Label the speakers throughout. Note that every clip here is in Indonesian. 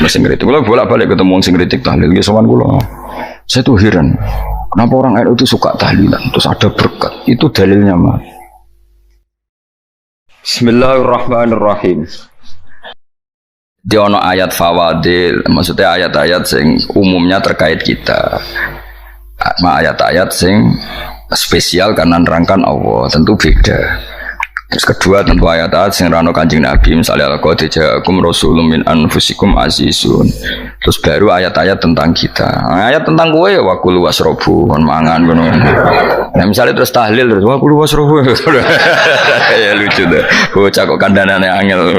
Speaker 1: Sing kritik. Kalau bolak-balik ketemu sing kritik tahlil ya sowan kula. Saya tuh heran. Kenapa orang NU itu suka tahlilan? Terus ada berkat. Itu dalilnya mah. Bismillahirrahmanirrahim. Di ono ayat fawadil, maksudnya ayat-ayat sing umumnya terkait kita. Ayat-ayat sing spesial karena nerangkan Allah, tentu beda. Terus kedua tentu ayat-ayat sing rano Kanjeng Nabi, misalnya laqad ja'akum rasulun min anfusikum azizun. Terus baru ayat-ayat tentang kita. Ayat tentang kowe ya wakulu wasrobu, mangan ngono. Nah misalnya terus tahlil terus wakulu wasrobu. Ya lucu deh. Bocah kok kandhanane angel.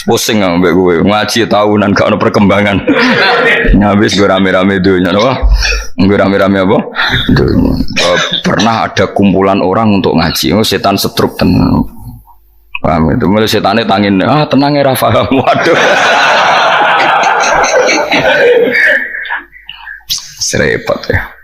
Speaker 1: Pusing ambek kowe. Ngaji tahunan gak ono perkembangan. Habis gue rame-rame dunya apa? Gue rame-rame apa? Pernah ada kumpulan orang untuk ngaji. Oh setan setruk tenang. Paham itu? Mulai setannya tangin, tenang ya Rafa. Waduh. Serepot ya.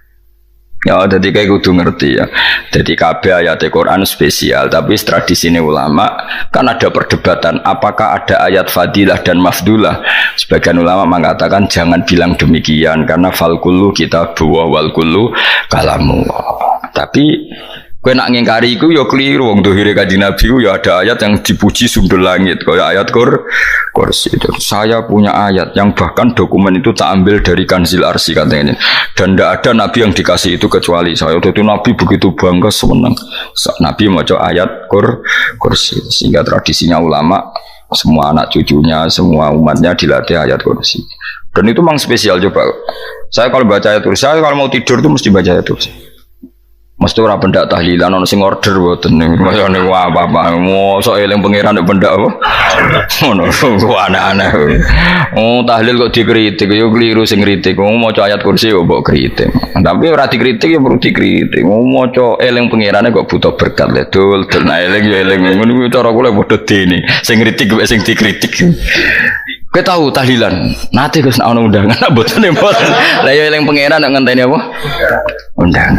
Speaker 1: Ya, jadi kayak kudu ngerti ya. Jadi kabeh ayat Al-Quran spesial, tapi tradisi ini ulama kan ada perdebatan apakah ada ayat fadilah dan mafdulah. Sebagian ulama mengatakan jangan bilang demikian karena fal kullu kitabu wal kullu kalamu. Tapi kowe nak ngingkari iku ya keliru wong dohire Kanjeng Nabi ya ada ayat yang dipuji sumber langit kaya ayat kursi itu. Saya punya ayat yang bahkan dokumen itu tak ambil dari Kanzil Arsy katanya ini. Dan tidak ada nabi yang dikasih itu kecuali saya. Itu nabi begitu bangga senang. Nabi maca ayat kursi sehingga tradisinya ulama semua anak cucunya, semua umatnya dilatih ayat kursi. Dan itu memang spesial coba. Saya kalau baca ayat kursi, saya kalau mau tidur itu mesti baca ayat kursi. Mesti ora benda tahlilan ono sing order mboten niku. Masane apa-apa. Mosok eling pangeran nek benda apa? Ngono aneh-aneh. Oh, tahlil kok dikritik yo keliru sing kritik. Maca ayat kursi yo mbok kritik. Tapi ora dikritik yo perlu dikritik. Maca eling pangerane kok butuh berkat le dul nah eling yo eling. Ngono cara kula padha dene. Sing kritik mek sing dikritik. Kowe tahu tahlilan? Nate Gus nek ono undangan mboten mboten. Lah yo eling pangeran nek ngenteni apa? Undangan.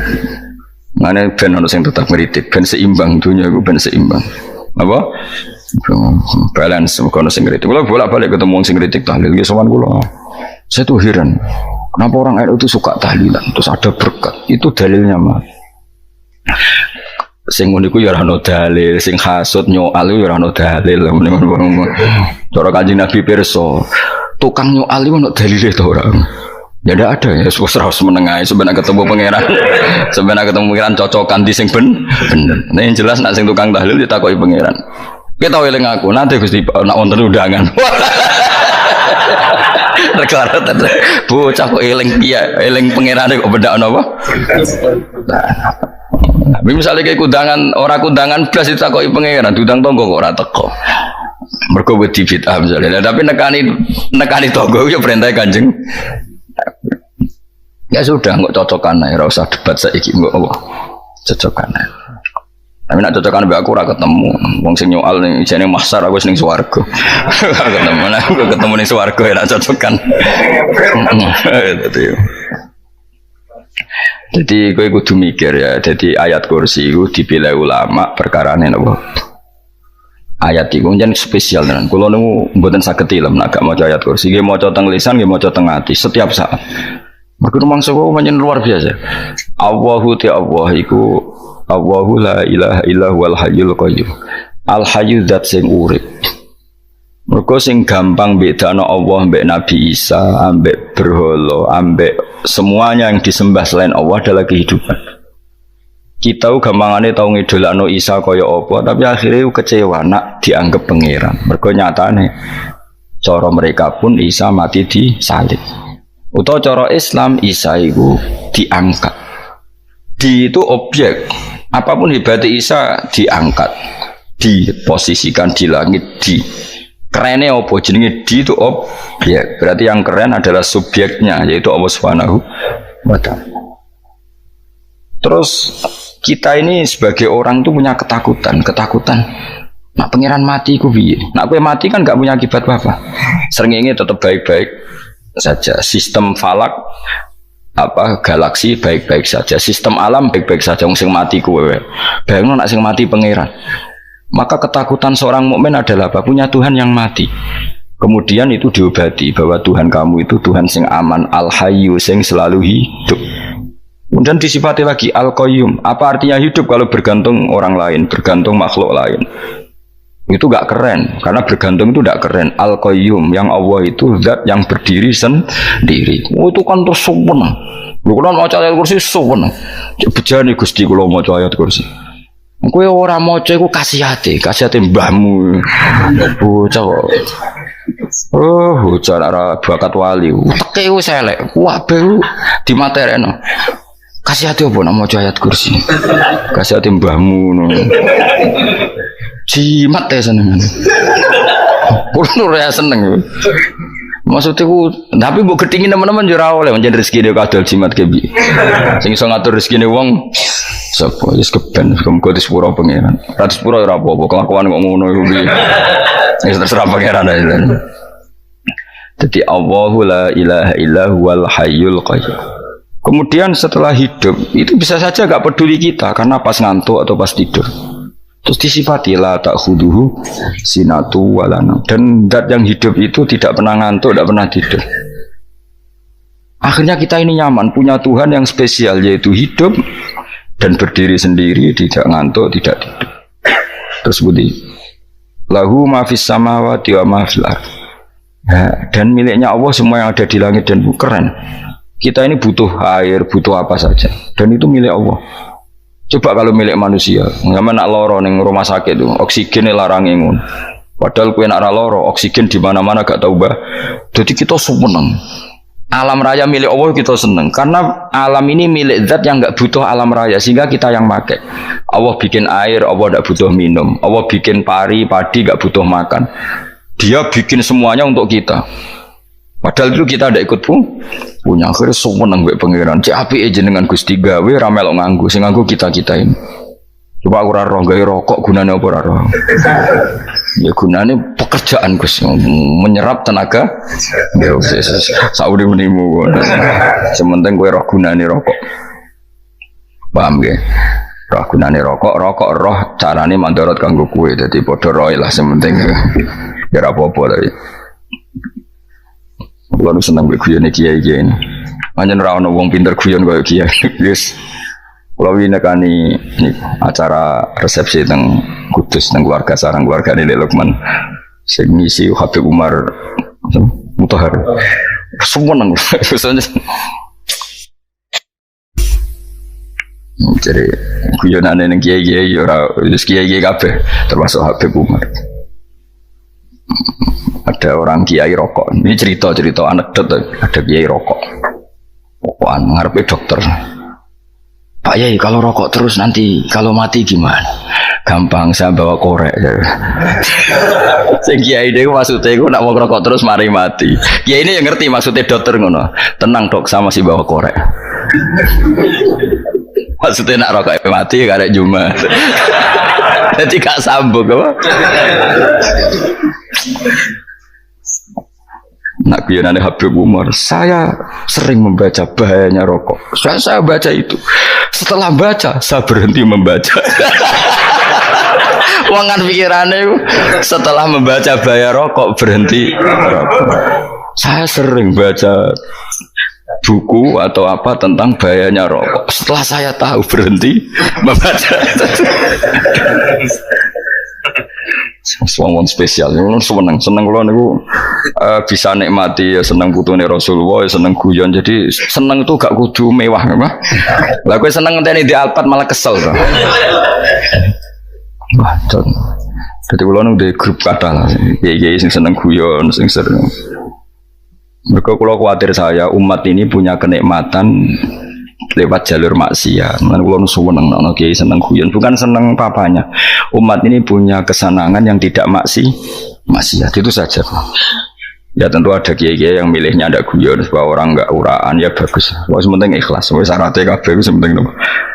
Speaker 1: Mana ben ono sing tetap ngritik, ben seimbang dunia iku ben seimbang. Apa? Balance kono sing ngritik. Kula bolak-balik ketemu sing ngritik tahlil ya sowan kula. Saya tuh heran. Kenapa orang NU itu suka tahlilan? Terus ada berkat. Itu dalilnya mah. Sing ngono iku ya ora ono dalil, sing hasud nyoal ya ora ono dalil. Cara Kanjeng Nabi pirsa, tukang nyoal iku ono dalile to ora? Ya tidak ada ya, harus menengahi sebenarnya ketemu pangeran, sebenarnya ketemu pangeran cocokan di sing bener. Nah yang jelas nak sing tukang tahlil ditakoki pangeran. Kita eling aku nanti Gusti nak wonten undangan. Reklar bocah kok eling piye, eling pangerane kok benda apa? Nah, misalnya kayak kundangan orang kundangan blas ditakoki pangeran, diundang tonggo kok ora teko. Mergo wedi bid'ah misalnya. Tapi nekani tonggo ya perintah Kanjeng. Ya sudah, nggak cocokan aja, usah debat saiki nggak apa, cocokan aja. Tapi nak cocokan be aku ora ketemu, wong sing nyoal ning jane mahsyar aku wis ning swarga. Ketemu lah, aku ketemu ning swarga ya nak cocokan. Jadi kowe kudu mikir ya, jadi ayat kursi itu dipilih ulama perkarane napa? Ayat itu jan spesial tenan. Kula niku mboten saged ilmu nek gak maca ayat kursi, nggih maca teng lisan, nggih maca teng ati setiap saat. Mergo mangsa kok pancen luar biasa. Allahu ta Allah iku Allahu la ilaha illa huwal hayyul qayyum. Al hayyu zat sing urip. Mergo sing gampang bedano Allah mbek Nabi Isa, ambek berhala, ambek semuanya yang disembah selain Allah adalah kehidupan. Kita gampangane tau ngidolakno Isa kaya apa, tapi akhirnya kecewa nak dianggap pangeran. Mergo nyatane cara mereka pun Isa mati di salib. Utawa cara Islam Isa itu diangkat. Di itu objek. Apapun hebatnya Isa diangkat, diposisikan di langit, di kerennya apa jenenge di itu objek. Berarti yang keren adalah subjeknya yaitu Allah Subhanahu wa ta'ala. Terus kita ini sebagai orang tuh punya ketakutan. Nak pangeran mati ku piye? Nak kowe mati kan gak punya akibat apa-apa. Srengenge tetap baik-baik saja. Sistem falak galaksi baik-baik saja. Sistem alam baik-baik saja. Wong sing mati kowe. Bayangno nak sing mati pangeran. Maka ketakutan seorang mukmin adalah apa? Punya Tuhan yang mati. Kemudian itu diobati bahwa Tuhan kamu itu Tuhan sing aman, al-hayyu sing selalu hidup. Kemudian disifati lagi al-qayyum. Apa artinya hidup kalau bergantung orang lain, bergantung makhluk lain? Itu gak keren, karena bergantung itu gak keren. Al-qayyum, yang Allah itu zat yang berdiri sendiri. Oh, itu kan terus sumpah. Lu kan mau ayat kursi sumpah. Bejane Gusti kula maca ayat kursi. Kowe ora maca iku kasihate mbahmu. Bocah kok. Oh, bocah ora bakat wali. Teke wis elek. Kabeh dimatereno. Kasihate opo nek maca ayat kursi? Kasihate mbahmu ngono. Jimat ya seneng. Kulo ora seneng. Maksudnya ku, tapi mbok gedhingi teman-teman yo ora oleh pancen rezekine kadol jimat ke piye. Sing iso ngatur rezekine wong sapa wis keben muga disepuro pangeran. Ra disepuro ora apa-apa, kelakuan kok ngono iku piye. Wis terserah pangeran ae. Dadi Allahu la ilaha illa huwal hayyul qayyum. Kemudian setelah hidup itu bisa saja gak peduli kita karena pas ngantuk atau pas tidur. Terus disifati la ta'khuduhu sinatu walana. Dan zat yang hidup itu tidak pernah ngantuk, tidak pernah tidur. Akhirnya kita ini nyaman, punya Tuhan yang spesial, yaitu hidup dan berdiri sendiri, tidak ngantuk, tidak tidur. Terus budi lahu ma fis samawati wa ma fil ardh. Dan miliknya Allah semua yang ada di langit dan bumi. Keren. Kita ini butuh air, butuh apa saja, dan itu milik Allah. Coba kalau milik manusia, nggak nak loro neng rumah sakit tuh, oksigen larang ingun. Padahal kue nak loro, oksigen di mana-mana gak tahu bah. Jadi kita seneng. Alam raya milik Allah kita seneng, karena alam ini milik zat yang nggak butuh alam raya, sehingga kita yang pakai. Allah bikin air, Allah nggak butuh minum. Allah bikin padi nggak butuh makan. Dia bikin semuanya untuk kita. Padahal itu kita tidak ikut punya. Akhirnya seneng mbek pangeran. Cek apike jenengan Gusti gawe ra melok nganggo. Sing nganggo kita-kita ini. Coba aku ora roh gawe rokok gunane apa ora roh. Ya gunane pekerjaan Gus, menyerap tenaga. Ya wis saurip-uripmu. Sementing kowe roh gunane rokok. Paham nggih? Roh gunane rokok roh carane mandorot kanggo kowe. Dadi padha roe lah sementing. Ya ora apa-apa tapi. Kalau senang berguyon kiai ini, hanya rawon wong pinter guyon kayak kiai. Yes, kalau ini kan ini acara resepsi teng Kudus teng keluarga sarang keluarga ini Lukman, ngisi Habib Umar Mutahar, semua nang jadi guyonan yang kiai orang kiai kafe termasuk Habib Umar. Ada orang kiai rokok. Ini cerita anekdot. Ada kiai rokok. Rokokan ngarepe dokter. Pak Yai, kalau rokok terus nanti kalau mati gimana? Gampang, saya bawa korek. Sing kiai dhewe maksudnya iku nak mau rokok terus mari mati. Kiai ini yang ngerti maksudnya dokter ngono. Tenang dok, sama si bawa korek. Maksudnya nak rokok mati karek Jumat. Jadi gak sambung apa? Nak guyonane Habib Umar, saya sering membaca bahayanya rokok. Saya baca itu. Setelah baca, saya berhenti membaca. Wangan pikirannya setelah membaca bahaya rokok berhenti rokok. Saya sering baca buku atau apa tentang bahayanya rokok. Setelah saya tahu berhenti membaca. Wong spesial, seneng kalau niku bisa nikmati ya seneng putune Rasulullah, ya seneng guyon. Jadi seneng itu gak kudu mewah, apa? Lah kowe seneng ngenteni di Alphard malah kesel to. Wah, jadi kalau nung di grup kata lah, kiai sing seneng guyon, sing sering. Mereka kalau khawatir saya umat ini punya kenikmatan lewat jalur maksiat. Kan kalau seneng nang kiai seneng guyon, bukan seneng papanya. Umat ini punya kesenangan yang tidak maksiat, itu saja. Ya tentu ada kiai-kiai yang milihnya ada guyon supaya orang enggak uraan, ya bagus. Wes penting ikhlas, wes syaratnya kabeh wis penting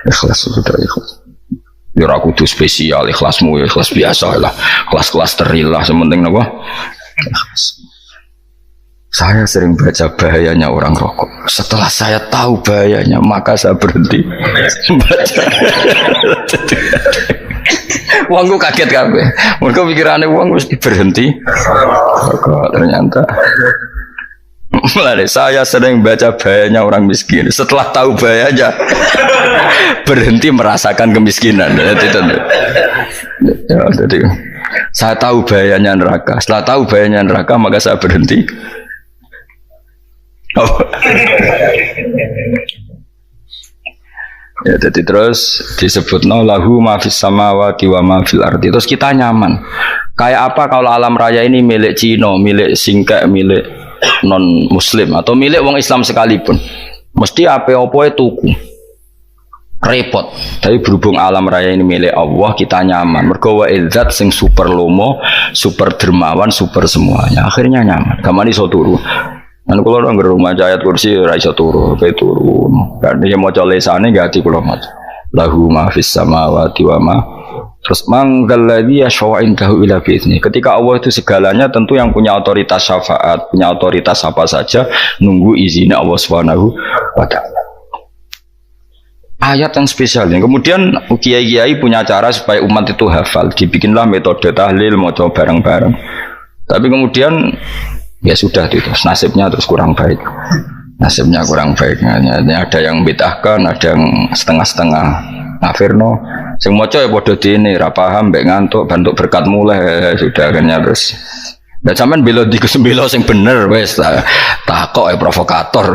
Speaker 1: ikhlas, sudah ikhlas. Ya ora kudu spesial, ikhlasmu ya ikhlas biasa lah. Kelas-kelas terilah sementing napa? Ikhlas. Saya sering baca bahayanya orang rokok. Setelah saya tahu bahayanya, maka saya berhenti baca. Wong ku kaget kabeh. Mergo pikirane wong mesti berhenti. Kok ternyata mulai saya sering baca bahayanya orang miskin. Setelah tahu bahayanya berhenti merasakan kemiskinan. Jadi saya tahu bahayanya neraka. Setelah tahu bahayanya neraka maka saya berhenti. Oh. Ya, jadi terus disebut lahu ma fis samawati wa ma fil ardi. Terus kita nyaman. Kayak apa kalau alam raya ini milik Cina, milik Singkek, milik non muslim atau milik wong Islam sekalipun. Mesti apa-apa tuku. Repot. Tapi berhubung alam raya ini milik Allah, kita nyaman. Mergo wa izzat sing super lomo, super dermawan, super semuanya. Akhirnya nyaman. Gamane iso turu. Kan kula nang rumah ayat kursi ora iso turu, pe turu. Kan dia maca lesane gati kula maca. Lahu ma fis samawati wa ma. Terus manggalladzi yashfa'u indahu ila bi'izni. Ketika Allah itu segalanya, tentu yang punya otoritas syafaat, punya otoritas apa saja nunggu izinnya Allah Subhanahu wa taala. Ayat yang spesial. Kemudian kiai-kiai punya cara supaya umat itu hafal. Dibikinlah metode tahlil maca bareng-bareng. Tapi kemudian ya sudah itu nasibnya terus kurang baik, nasibnya kurang baik. Ada yang bid'ahkan, ada yang setengah-setengah ngafirno. Sing maca ya padha dene ra paham mbek ngantuk bantuk berkat mulai sudah akhirnya terus. Lah sampean bela di kesembelo sing bener wis takok provokator.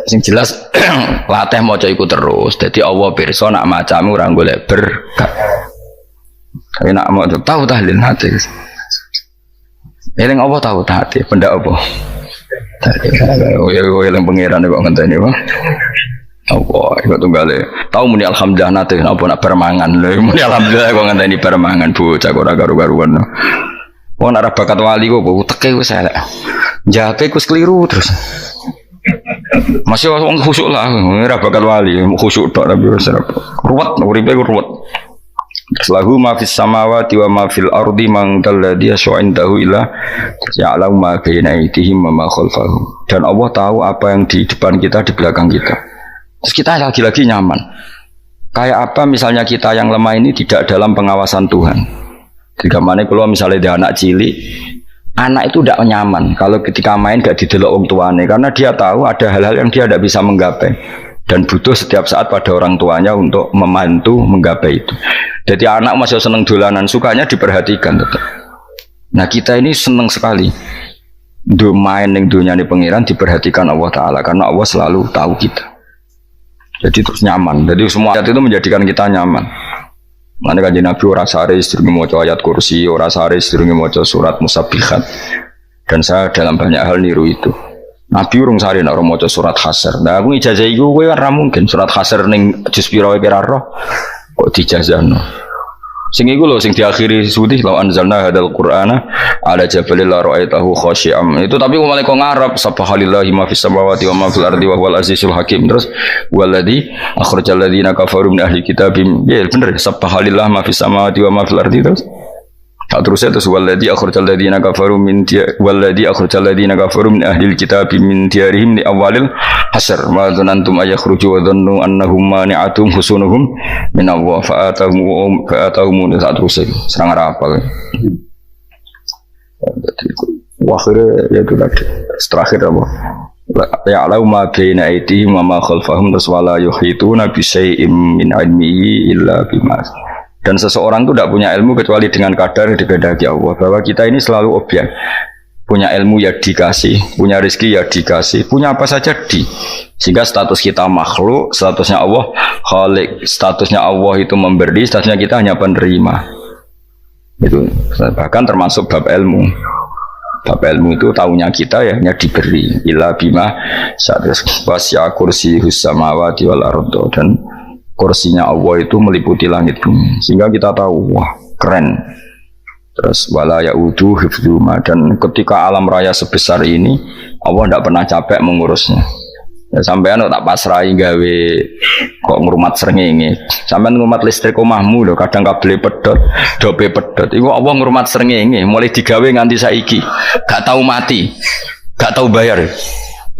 Speaker 1: Sing jelas latih maca iku terus. Dadi Allah pirsa nak macamu ora golek berkat. Tapi nak mau tahu tahlil hati. Eling apa tahu hati? Benda apa? Eling pangeran kok ngenteni apa? Apa iku tunggale. Tahu muni alhamdulillah nate napa nak permangan. Lho muni alhamdulillah kok ngenteni permangan bocah ora karu-karuan. Wong ora bakat wali kok teke wis elek. Jake wis keliru terus. Masih wong khusyuk lah, ora bakat wali, khusyuk tok tapi wis ruwet, uripe ruwet. Lahu ma fis samawati wa ma fil ardi man dalladhi yash'indahu illa ya'lamu ma baina aydihim wa ma khalfahum. Dan Allah tahu apa yang di depan kita, di belakang kita. Terus kita lagi-lagi nyaman. Kayak apa misalnya kita yang lemah ini tidak dalam pengawasan Tuhan. Jika mana kalau misalnya dia anak cilik, anak itu tidak nyaman kalau ketika main gak didelok orang tuanya, karena dia tahu ada hal-hal yang dia tidak bisa menggapai dan butuh setiap saat pada orang tuanya untuk membantu menggapai itu. Jadi anak masih seneng dolanan, sukanya diperhatikan tetap. Nah kita ini seneng sekali main yang dunia ini pengiran diperhatikan Allah Ta'ala, karena Allah selalu tahu kita. Jadi terus nyaman. Jadi semua ayat itu menjadikan kita nyaman. Mana kanjeng Nabi ora sare sedurunge maca ayat kursi, ora sare sedurunge maca surat Musabbihat. Dan saya dalam banyak hal niru itu. Nabi urung sare nek ora maca surat Hasyr. Nah aku ijazah iku kowe ora mungkin surat Hasyr ning juz pira kira roh kok dijazahno. Sing iku lho sing diakhiri sudih law anzalna hadzal qur'ana ala jabalil la ra'aitahu khashi'am. Itu tapi mulai kok ngarep subhanallahi ma fis samawati wa ma fil ardi wa huwal azizul hakim. Terus waladzi akhrajal ladzina kafaru min ahli kitabim. Ya bener subhanallahi ma fis samawati wa ma fil ardi terus. Terusnya terus waladzi akhrajal ladzina kafaru min ahli kitabim min diyarihim li awalil hasyr ma dzanantum ayakhruju wa dhannu annahum mani'atum husunuhum min Allah fa'atahum terusnya serang rapal. Akhirnya ya itu lagi terakhir apa? Ya'lamu ma baina aydihim wa ma khalfahum wala yuhituna bi syai'in min 'ilmihi illa bima. Dan seseorang itu tidak punya ilmu kecuali dengan kadar dikehendaki Allah. Bahwa kita ini selalu objek. Punya ilmu ya dikasih, punya rezeki ya dikasih, punya apa saja di. Sehingga status kita makhluk, statusnya Allah khalik, statusnya Allah itu memberi, statusnya kita hanya penerima. Itu bahkan termasuk bab ilmu. Bab ilmu itu tahunya kita ya hanya diberi. Illa bima wasya kursiyus samawati wal ardo, dan kursinya Allah itu meliputi langit bumi, sehingga kita tahu wah keren. Terus wala yaudu hifdzuma, dan ketika alam raya sebesar ini Allah tidak pernah capek mengurusnya. Ya, sampean tak pasrahi gawe kok ngrumat srengenge. Sampean ngrumat listrik omahmu lho, kadang kabel pedhot, dope pedhot. Iku Allah ngrumat srengenge mulai digawe nganti saiki. Gak tahu mati, gak tahu bayar.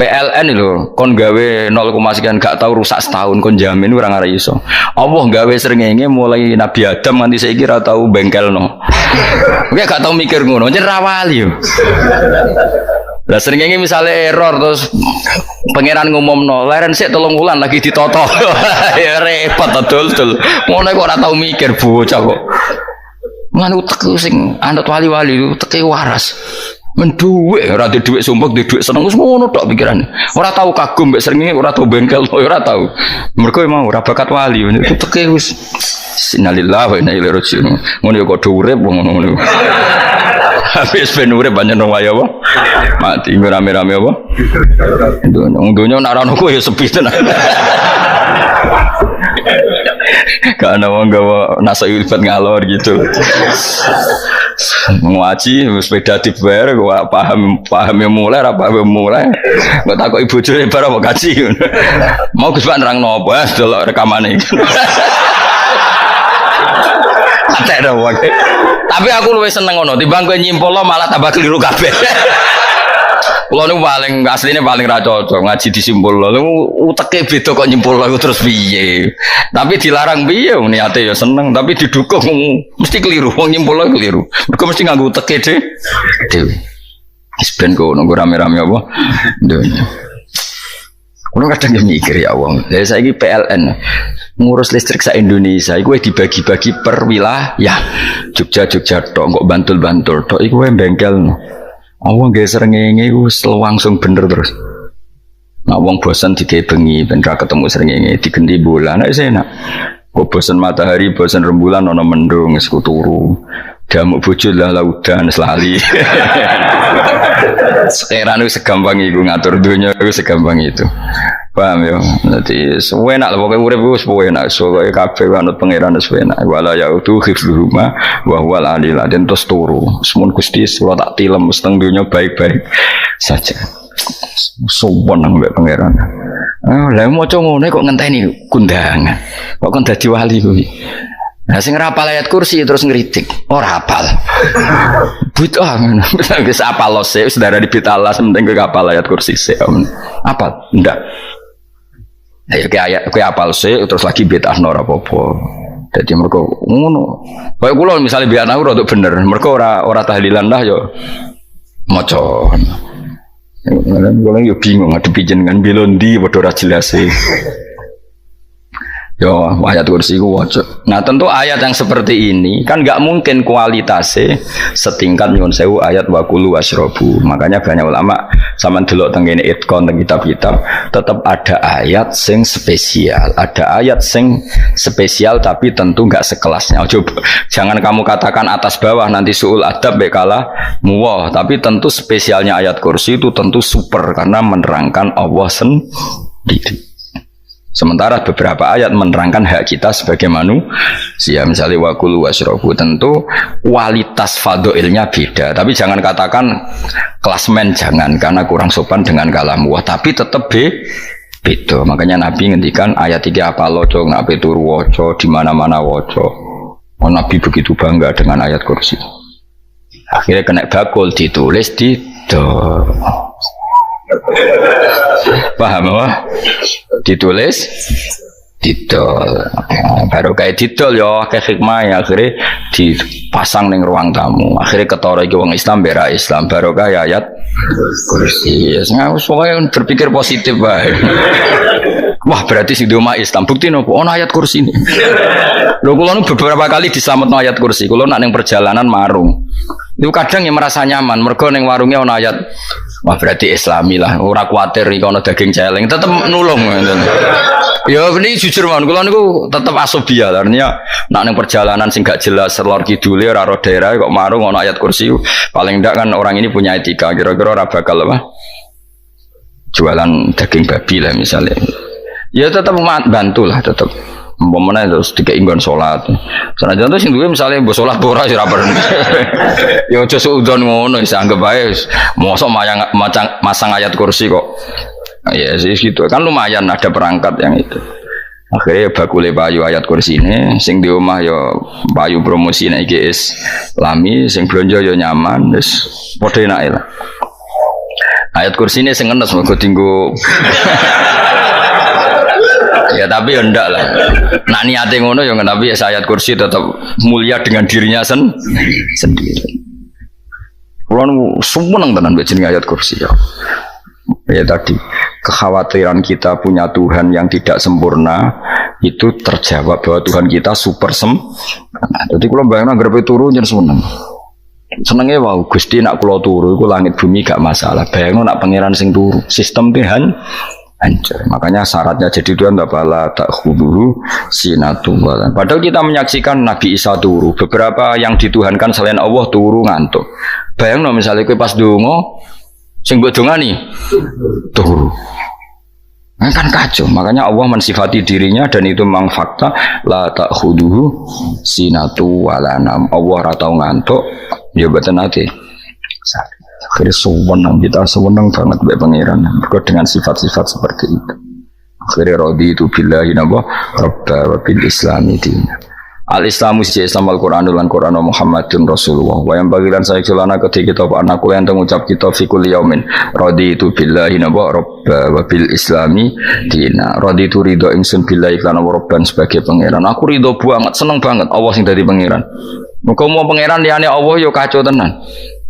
Speaker 1: PLN lho kon gawe 0, sekian gak tau rusak setahun kon jamin ora ngara iso. Allah gawe srengenge mulai Nabi Adam nganti saiki ora tau bengkelno. Kowe gak tau mikir ngono, jen ra wali yo. Lah srengenge misale error terus pangeran ngumumno, leren sik 3 wulan lagi ditoto. Ya repot dul. Ngono kok ora tau mikir bocah kok. Lan utek sing anut wali-wali uteke waras. Menduwe ora duwe sumpek, duwe seneng wis ngono tok pikirane. Ora tau kagum mbek srengenge, ora tau bengkel, ora tau. Mergo mau ora bakat wali, uteke wis innalillahi wa inna ilaihi raji'un. Ngono ya kok urip ngono. Habis ben urip banyak nang wae apa? Mati rame-rame apa? Donya nek ora ono kowe ya sepi tenan. Karena wong gawa nasai ilfat ngalor gitu. Ngaji sepeda dibayar gua paham yang mulai apa yang mulai nggak takut ibu curi barang mau kaji mau Gus Pak nerangno apa delok rekamane tapi aku luwih seneng ngono timbang kowe nyimpulno malah tambah keliru kabeh. Kulo niku paling asline paling ra cocok ngaji disimpulno. Uteke beda kok nyimpulno terus piye. Tapi dilarang piye niate ya seneng tapi didukung mesti keliru. Wong nyimpulno keliru. Mergo mesti nganggo uteke dhewe. Wis ben kok nunggu rame-rame apa. Dunya. Kulo kadang mikir ya wong. Lah saiki PLN ngurus listrik sa Indonesia iku dibagi-bagi per wilayah. Jogja tok kok Bantul tok iku bengkel. Wong ge srengenge iku langsung bener terus. Nah wong bosan digawe bengi ben ra ketemu srengenge digendi bulan nek enak. Kok bosan matahari, bosan rembulan ana mendung wis turu. Jamuk bojo lah laudan selali. Sekarang itu segampang itu ngatur dunia itu segampang itu. Paham ya? Nanti sewenak lah pokoknya urip wis enak. Soale kabeh anut pangeran wis enak. Wala ya utu khifruhuma wa huwal alil dan terus turu. Semun Gusti kula tak tilem seteng dunia baik-baik saja. Sowan nang mbek pangeran. Lah maca ngene kok ngenteni kundangan. Kok kon dadi wali kuwi. Nah sing rapal ayat kursi terus ngeritik. Ora hafal. Bid'ah ngono. Wis apal lose wis darah dibitalah penting kowe hafal ayat kursi sik. Apal? Ndak. Ayo ke ayat kowe apal sik terus lagi bid'ah ora apa-apa. Dadi mergo ngono. Kaya kula misale biar aku rada bener, mergo ora tahlilan lah yo maca. Kula yo bingung ngadepi jenengan belondi padha ora jelas e. Yo ayat kursi ku waca. Nah tentu ayat yang seperti ini kan nggak mungkin kualitasnya setingkat nyuwun sewu ayat wa kulu wasrobu. Makanya banyak ulama sama delok tengene itqon teng kitab-kitab tetap ada ayat sing spesial, ada ayat sing spesial tapi tentu nggak sekelasnya. Coba jangan kamu katakan atas bawah nanti suul adab bekala muwah, tapi tentu spesialnya ayat kursi itu tentu super karena menerangkan Allah sendiri. Sementara beberapa ayat menerangkan hak kita sebagai manusia, misalnya wakulu wasrobu, tentu kualitas fadhilnya beda. Tapi jangan katakan klasmen, jangan, karena kurang sopan dengan kalam wah. Tapi tetap beda. Makanya Nabi ngendikan ayat 3 apa loco, ngape turu woco, di mana-mana woco. Nabi begitu bangga dengan ayat kursi. Akhirnya kena bakul ditulis di paham apa? Ditulis didol. Baru kayak didol ya kayak hikmah ya akhirnya dipasang ning ruang tamu. Akhirnya ketara iki wong Islam bera Islam baru kayak ayat kursi. Soalnya berpikir positif bae. Wah berarti sing diomah Islam bukti nopo ono ayat kursi ini. Lho kula nu beberapa kali diselametno ayat kursi. Kula nak ning perjalanan marung. Itu kadang yang merasa nyaman mergo ning warungnya ono ayat. Wah berarti Islami lah, ora kuatir iki ana daging celeng, tetep nulung ngoten. Ya ini jujur mawon, kula niku tetep asobia, artinya nak ning perjalanan sing gak jelas lor kidule ora ro daerah kok marung ana ayat kursi, paling ndak kan orang ini punya etika, kira-kira ora bakal apa? Jualan daging babi lah misalnya. Ya tetep bantu lah tetep. Umpamane terus dikenggon salat. Senajan to sing duwe misale mbok salat ora ya ora perlu. Ya aja suudon ngono wis anggap bae mosok masang ayat kursi kok. Ya sih gitu kan lumayan ada perangkat yang itu. Akhirnya bakule payu ayat kursi ini sing di omah ya payu promosi nek iki Islami sing blonjo ya nyaman wis padha enake lah. Ayat kursi ini sengenes mergo tinggu. Ya tapi ya ndak lah. Nak niate ngono ya tapi ya ayat kursi tetap mulia dengan dirinya sendiri. Kulo seneng tenan mbek jenenge ayat kursi ya. Ya tadi kekhawatiran kita punya Tuhan yang tidak sempurna itu terjawab bahwa Tuhan kita super sempurna. Jadi kalau bayangin grepe turu jen seneng. Senenge wow Gusti nak kula turu iku langit bumi gak masalah. Bayangno nak pangeran sing turu, sistem Tuhan hancur. Makanya syaratnya jadi Tuhan bala tak khuduru sinatu wala. Padahal kita menyaksikan Nabi Isa turu, beberapa yang dituhankan selain Allah turu ngantuk. Bayangno misalnya kowe pas donga sing mbok dongani turu. Kan kacau. Makanya Allah mensifati dirinya dan itu memang fakta la ta'khuduhu sinatu wala nam. Allah ora tau ngantuk, ya mboten nate. Akhirnya sewenang kita sewenang banget mbek pangeran. Mergo dengan sifat-sifat seperti itu. Akhirnya raditu billahi nabah rabba wa bil islami dinna. Al-Islamu si Islam Al-Quran dan Quran Muhammadun Rasulullah. Wa yang bagilan saya celana ketika kita anakku yang mengucap kita fikul yaumin. Raditu billahi nabah rabba wa bil islami dina. Raditu ridho ingsun billahi lan rabban sebagai pangeran. Aku ridho banget, seneng banget Allah sing dadi pangeran. Muga mau pangeran liyane Allah yo kacau tenan.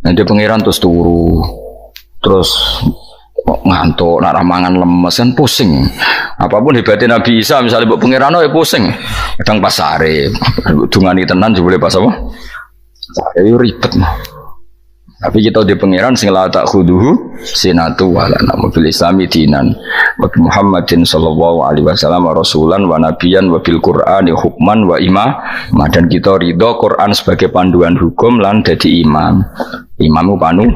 Speaker 1: Nanti pangeran terus turu. Terus ngantuk, nak ramangan lemes kan pusing. Apapun hebatnya Nabi Isa misalnya buat pangeran ya pusing. Kadang pasare, dungani tenan juga boleh pas apa? Saya ribet mah. Tapi kita di pangeran sing la tak khuduhu sinatu wala nabil islami dinan wa Muhammadin sallallahu alaihi wasallam rasulan wa nabiyan wa bil Qur'ani hukman wa imam. Dan kita ridho Quran sebagai panduan hukum lan dadi imam. Imamu panu.